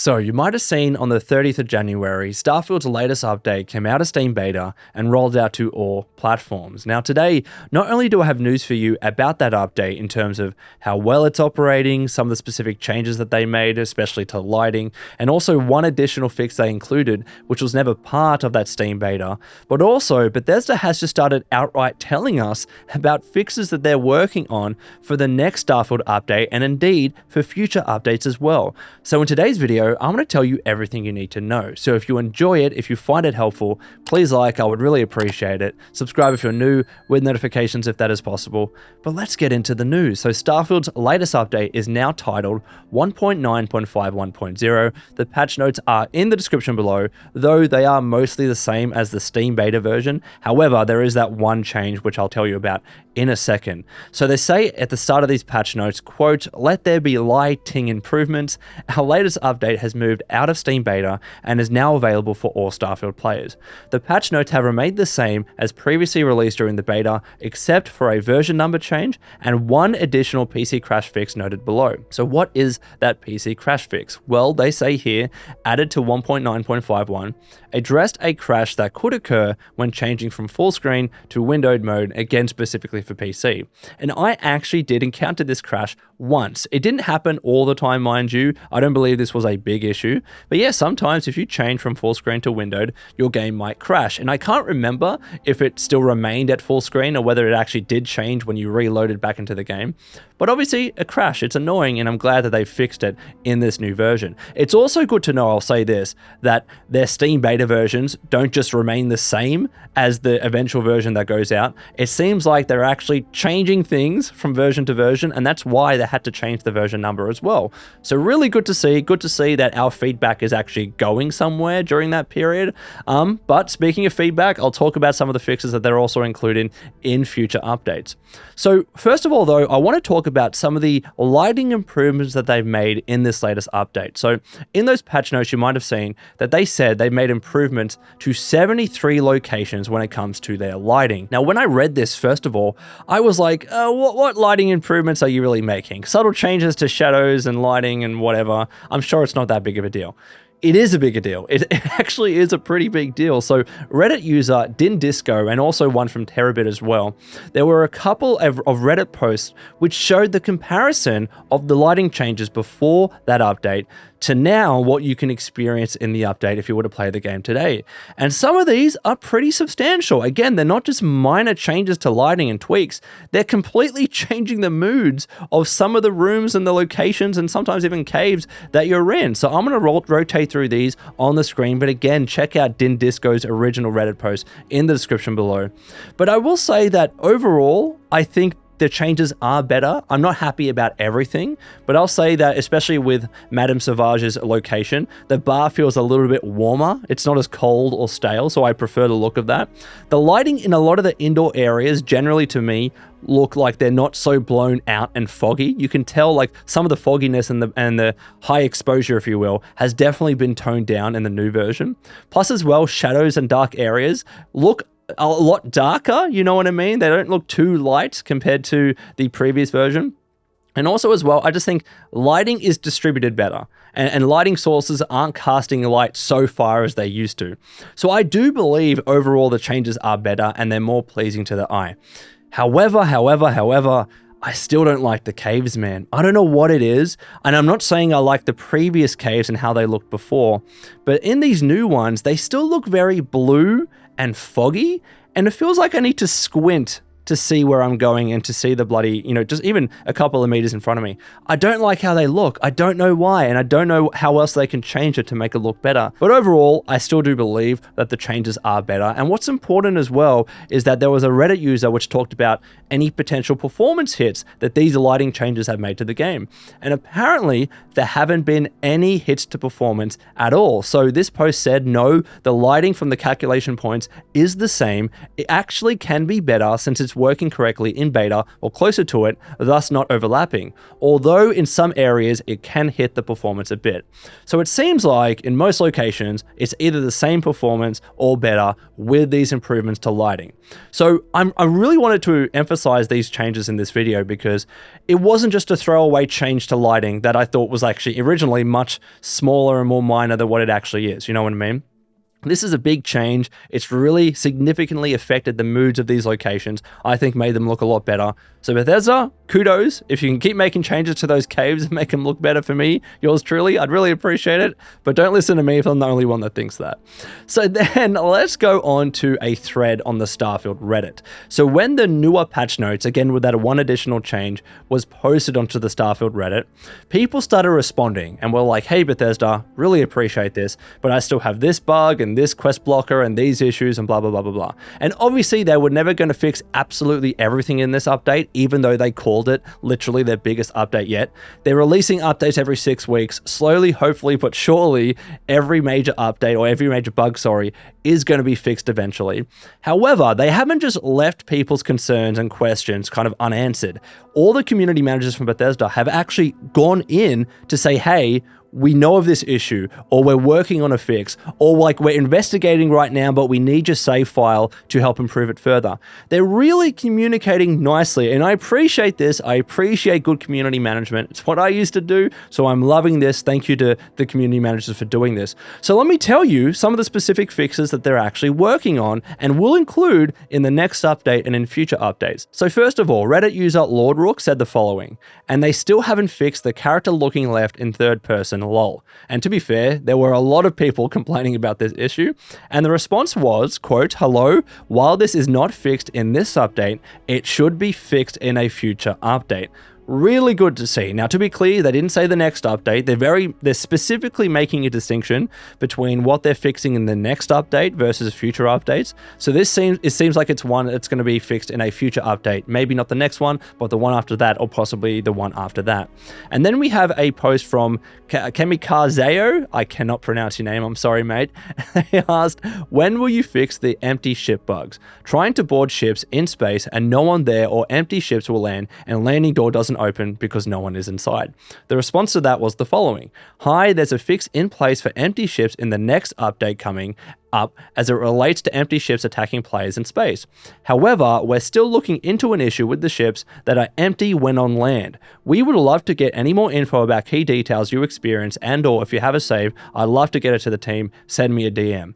So you might have seen on the 30th of January, Starfield's latest update came out of Steam Beta and rolled out to all platforms. Now today, not only do I have news for you about that update in terms of how well it's operating, some of the specific changes that they made, especially to lighting, and also one additional fix they included, which was never part of that Steam Beta, but also Bethesda has just started outright telling us about fixes that they're working on for the next Starfield update and indeed for future updates as well. So in today's video, I'm going to tell you everything you need to know. So if you enjoy it, if you find it helpful, please like, I would really appreciate it. Subscribe if you're new, with notifications if that is possible. But let's get into the news. So Starfield's latest update is now titled 1.9.51.0. The patch notes are in the description below, though they are mostly the same as the Steam Beta version. However, there is that one change which I'll tell you about in a second. So they say at the start of these patch notes, quote, "Let there be lighting improvements. Our latest update has moved out of Steam Beta and is now available for all Starfield players. The patch notes have remained the same as previously released during the beta, except for a version number change and one additional PC crash fix noted below." So what is that PC crash fix? Well, they say here, added to 1.9.51, addressed a crash that could occur when changing from full screen to windowed mode, again specifically for PC. And I actually did encounter this crash once. It didn't happen all the time, mind you. I don't believe this was a big issue, but yeah, sometimes if you change from full screen to windowed, your game might crash. And I can't remember if it still remained at full screen or whether it actually did change when you reloaded back into the game. But obviously a crash, it's annoying, and I'm glad that they fixed it in this new version. It's also good to know, I'll say this, that their Steam Beta versions don't just remain the same as the eventual version that goes out. It seems like they're actually changing things from version to version, and that's why they had to change the version number as well. So really good to see that our feedback is actually going somewhere during that period. But speaking of feedback, I'll talk about some of the fixes that they're also including in future updates. So first of all though, I want to talk about some of the lighting improvements that they've made in this latest update. So in those patch notes, you might have seen that they said they made improvements to 73 locations when it comes to their lighting. Now, when I read this, first of all, I was like, what lighting improvements are you really making? Subtle changes to shadows and lighting and whatever. I'm sure it's not that big of a deal. It is a bigger deal. It actually is a pretty big deal. So Reddit user Din Disco, and also one from Terabit as well, there were a couple of Reddit posts which showed the comparison of the lighting changes before that update to now what you can experience in the update if you were to play the game today. And some of these are pretty substantial. Again, they're not just minor changes to lighting and tweaks, they're completely changing the moods of some of the rooms and the locations and sometimes even caves that you're in. So I'm going to rotate through these on the screen, but again, check out Din Disco's original Reddit post in the description below. But I will say that overall, I think the changes are better. I'm not happy about everything, but I'll say that especially with Madame Sauvage's location, the bar feels a little bit warmer. It's not as cold or stale, so I prefer the look of that. The lighting in a lot of the indoor areas generally to me look like they're not so blown out and foggy. You can tell like some of the fogginess and the high exposure, if you will, has definitely been toned down in the new version. Plus as well, shadows and dark areas look a lot darker, you know what I mean? They don't look too light compared to the previous version. And also as well, I just think lighting is distributed better, and lighting sources aren't casting light so far as they used to. So I do believe overall the changes are better and they're more pleasing to the eye. However, I still don't like the caves, man. I don't know what it is, and I'm not saying I like the previous caves and how they looked before, but in these new ones, they still look very blue and foggy, and it feels like I need to squint to see where I'm going and to see the bloody, just even a couple of meters in front of me. I don't like how they look. I don't know why, and I don't know how else they can change it to make it look better. But overall, I still do believe that the changes are better. And what's important as well is that there was a Reddit user which talked about any potential performance hits that these lighting changes have made to the game. And apparently, there haven't been any hits to performance at all. So this post said, no, the lighting from the calculation points is the same. It actually can be better since it's ships working correctly in beta or closer to it, thus not overlapping, although in some areas it can hit the performance a bit. So it seems like in most locations, it's either the same performance or better with these improvements to lighting. So I really wanted to emphasize these changes in this video because it wasn't just a throwaway change to lighting that I thought was actually originally much smaller and more minor than what it actually is. You know what I mean? This is a big change. It's really significantly affected the moods of these locations. I think made them look a lot better. So Bethesda, kudos. If you can keep making changes to those caves and make them look better for me, yours truly, I'd really appreciate it. But don't listen to me if I'm the only one that thinks that. So then let's go on to a thread on the Starfield Reddit. So when the newer patch notes, again with that one additional change, was posted onto the Starfield Reddit, people started responding and were like, hey Bethesda, really appreciate this, but I still have this bug and this quest blocker and these issues and blah, blah, blah, blah, blah. And obviously they were never going to fix absolutely everything in this update, even though they called it literally their biggest update yet. They're releasing updates every 6 weeks, slowly, hopefully, but surely every major update or every major bug, is going to be fixed eventually. However, they haven't just left people's concerns and questions kind of unanswered. All the community managers from Bethesda have actually gone in to say, hey, we know of this issue, or we're working on a fix, or like we're investigating right now, but we need your save file to help improve it further. They're really communicating nicely, and I appreciate this. I appreciate good community management. It's what I used to do, so I'm loving this. Thank you to the community managers for doing this. So let me tell you some of the specific fixes that they're actually working on and will include in the next update and in future updates. So first of all, Reddit user Lord Rook said the following, and they still haven't fixed the character looking left in third person, lol. And to be fair, there were a lot of people complaining about this issue, and the response was, quote, hello, while this is not fixed in this update, it should be fixed in a future update. Really good to see. Now, to be clear, they didn't say the next update. They're specifically making a distinction between what they're fixing in the next update versus future updates. So it seems like it's one that's going to be fixed in a future update. Maybe not the next one, but the one after that, or possibly the one after that. And then we have a post from Kemikazeo. I cannot pronounce your name. I'm sorry, mate. They asked, when will you fix the empty ship bugs? Trying to board ships in space and no one there, or empty ships will land and landing door doesn't open because no one is inside. The response to that was the following. Hi, there's a fix in place for empty ships in the next update coming up as it relates to empty ships attacking players in space. However, we're still looking into an issue with the ships that are empty when on land. We would love to get any more info about key details you experience, and or if you have a save, I'd love to get it to the team. Send me a DM.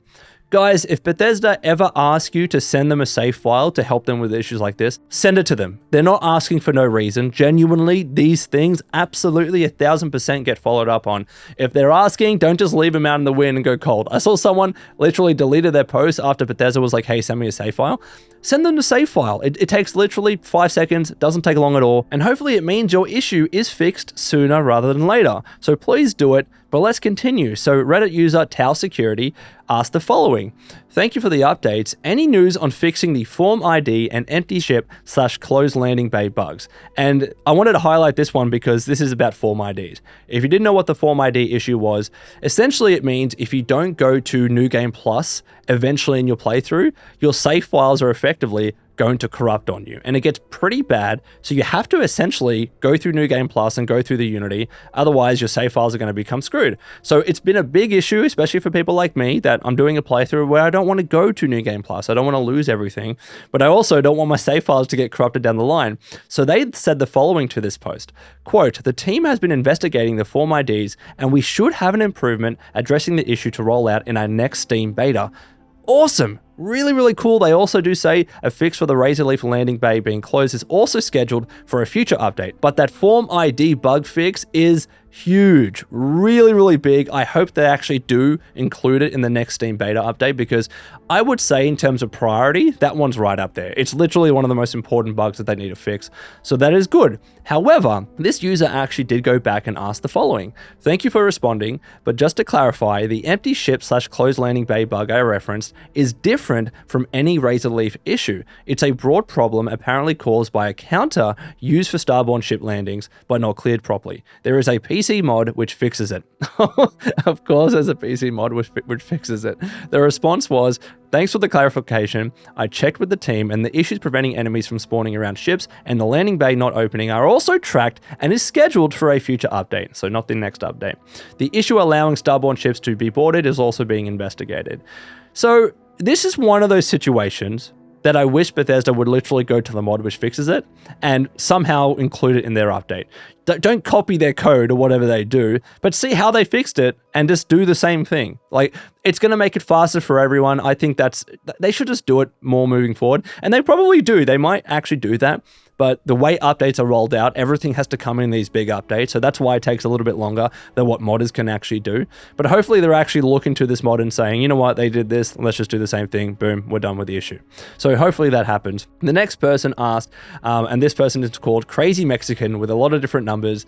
Guys, if Bethesda ever asks you to send them a save file to help them with issues like this, send it to them. They're not asking for no reason. Genuinely, these things absolutely 1000% get followed up on. If they're asking, don't just leave them out in the wind and go cold. I saw someone literally deleted their post after Bethesda was like, hey, send me a save file. Send them the save file. It takes literally 5 seconds, doesn't take long at all, and hopefully it means your issue is fixed sooner rather than later. So please do it. But let's continue. So Reddit user Tau Security asked the following. Thank you for the updates. Any news on fixing the form ID and empty ship / closed landing bay bugs? And I wanted to highlight this one because this is about form IDs. If you didn't know what the form ID issue was, essentially it means if you don't go to New Game Plus eventually in your playthrough, your save files are effectively going to corrupt on you, and it gets pretty bad. So you have to essentially go through New Game Plus and go through the Unity, otherwise your save files are going to become screwed. So it's been a big issue, especially for people like me, that I'm doing a playthrough where I don't want to go to New Game Plus. I don't want to lose everything, but I also don't want my save files to get corrupted down the line. So they said the following to this post, quote, the team has been investigating the form IDs and we should have an improvement addressing the issue to roll out in our next Steam beta. Awesome. Really, really cool. They also do say a fix for the Razor Leaf landing bay being closed is also scheduled for a future update, but that form ID bug fix is huge, really, really big. I hope they actually do include it in the next Steam beta update, because I would say in terms of priority, that one's right up there. It's literally one of the most important bugs that they need to fix. So that is good. However, this user actually did go back and ask the following. Thank you for responding, but just to clarify, the empty ship / closed landing bay bug I referenced is different from any Razor Leaf issue. It's a broad problem apparently caused by a counter used for starborne ship landings, but not cleared properly. There is a piece PC mod which fixes it. Of course, there's a PC mod which fixes it. The response was, thanks for the clarification. I checked with the team and the issues preventing enemies from spawning around ships and the landing bay not opening are also tracked and is scheduled for a future update, so not the next update. The issue allowing starborn ships to be boarded is also being investigated. So this is one of those situations that I wish Bethesda would literally go to the mod which fixes it and somehow include it in their update. Don't copy their code or whatever they do, but see how they fixed it and just do the same thing. Like, it's going to make it faster for everyone. I think they should just do it more moving forward. And they probably do. They might actually do that. But the way updates are rolled out, everything has to come in these big updates. So that's why it takes a little bit longer than what modders can actually do. But hopefully they're actually looking to this mod and saying, you know what, they did this, let's just do the same thing. Boom, we're done with the issue. So hopefully that happens. The next person asked, and this person is called Crazy Mexican with a lot of different numbers.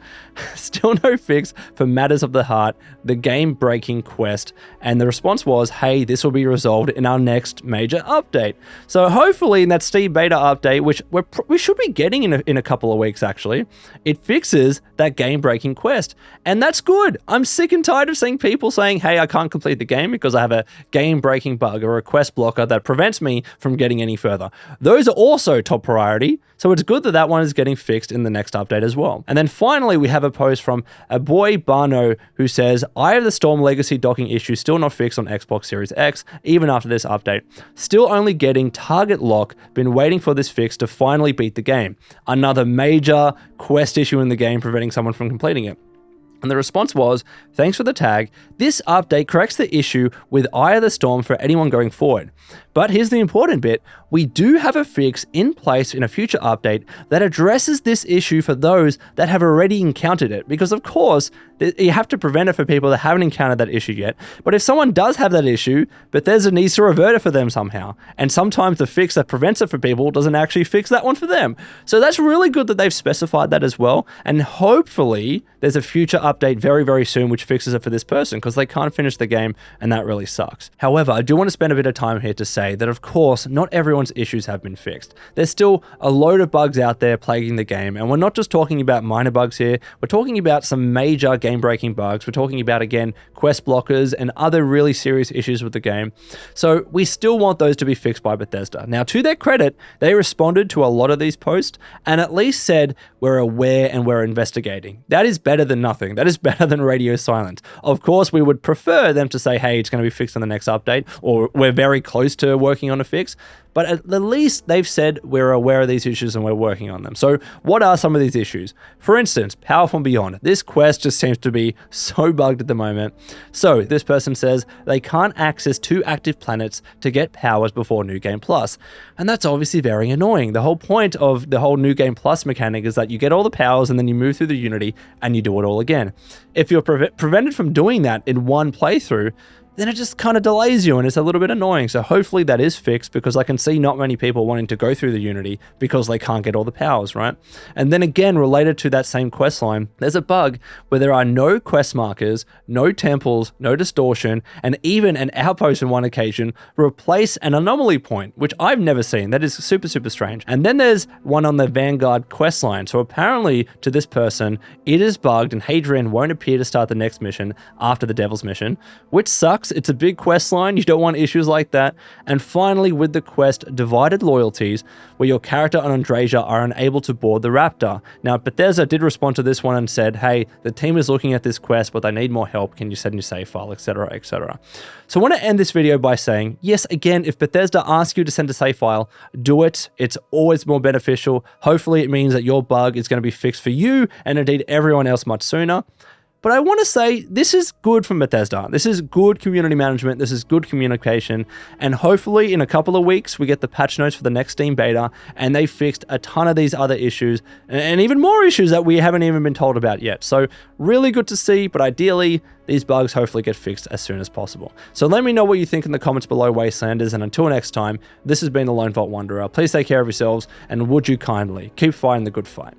Still no fix for Matters of the Heart, the game-breaking quest. And the response was, hey, this will be resolved in our next major update. So hopefully in that Steam beta update, which we should be getting in a couple of weeks actually, it fixes that game-breaking quest. And that's good. I'm sick and tired of seeing people saying, hey, I can't complete the game because I have a game-breaking bug or a quest blocker that prevents me from getting any further. Those are also top priority. So it's good that that one is getting fixed in the next update as well. And then finally, we have a post from a boy Barno who says, I have the Storm Legacy docking issue still not fixed on Xbox Series X, even after this update. Still only getting target lock, been waiting for this fix to finally beat the game. Another major quest issue in the game preventing someone from completing it. And the response was, thanks for the tag. This update corrects the issue with Eye of the Storm for anyone going forward. But here's the important bit. We do have a fix in place in a future update that addresses this issue for those that have already encountered it. Because of course, you have to prevent it for people that haven't encountered that issue yet. But if someone does have that issue, Bethesda needs to revert it for them somehow. And sometimes the fix that prevents it for people doesn't actually fix that one for them. So that's really good that they've specified that as well. And hopefully there's a future update very, very soon which fixes it for this person because they can't finish the game and that really sucks. However, I do want to spend a bit of time here to say that of course, not everyone's issues have been fixed. There's still a load of bugs out there plaguing the game, and we're not just talking about minor bugs here, we're talking about some major game-breaking bugs. We're talking about, again, quest blockers and other really serious issues with the game. So we still want those to be fixed by Bethesda. Now, to their credit, they responded to a lot of these posts and at least said, we're aware and we're investigating. That is better than nothing. That is better than radio silent. Of course, we would prefer them to say, hey, it's going to be fixed in the next update, or we're very close to working on a fix. But at the least, they've said we're aware of these issues and we're working on them. So what are some of these issues? For instance, Power from Beyond. This quest just seems to be so bugged at the moment. So this person says they can't access 2 active planets to get powers before New Game Plus. And that's obviously very annoying. The whole point of the whole New Game Plus mechanic is that you get all the powers and then you move through the Unity and you do it all again. If you're prevented from doing that in one playthrough, then it just kind of delays you and it's a little bit annoying. So hopefully that is fixed because I can see not many people wanting to go through the Unity because they can't get all the powers, right? And then again, related to that same quest line, there's a bug where there are no quest markers, no temples, no distortion, and even an outpost on one occasion replace an anomaly point, which I've never seen. That is super, super strange. And then there's one on the Vanguard quest line. So apparently to this person, it is bugged and Hadrian won't appear to start the next mission after the Devil's mission, which sucks. It's a big quest line. You don't want issues like that. And finally, with the quest Divided Loyalties, where your character and Andrasia are unable to board the Raptor. Now, Bethesda did respond to this one and said, hey, the team is looking at this quest, but they need more help. Can you send your save file, etc., etc. So I want to end this video by saying, yes, again, if Bethesda asks you to send a save file, do it. It's always more beneficial. Hopefully, it means that your bug is going to be fixed for you and indeed everyone else much sooner. But I want to say this is good from Bethesda. This is good community management. This is good communication. And hopefully in a couple of weeks, we get the patch notes for the next Steam beta and they fixed a ton of these other issues and even more issues that we haven't even been told about yet. So really good to see, but ideally these bugs hopefully get fixed as soon as possible. So let me know what you think in the comments below, Wastelanders. And until next time, this has been the Lone Vault Wanderer. Please take care of yourselves and would you kindly keep fighting the good fight.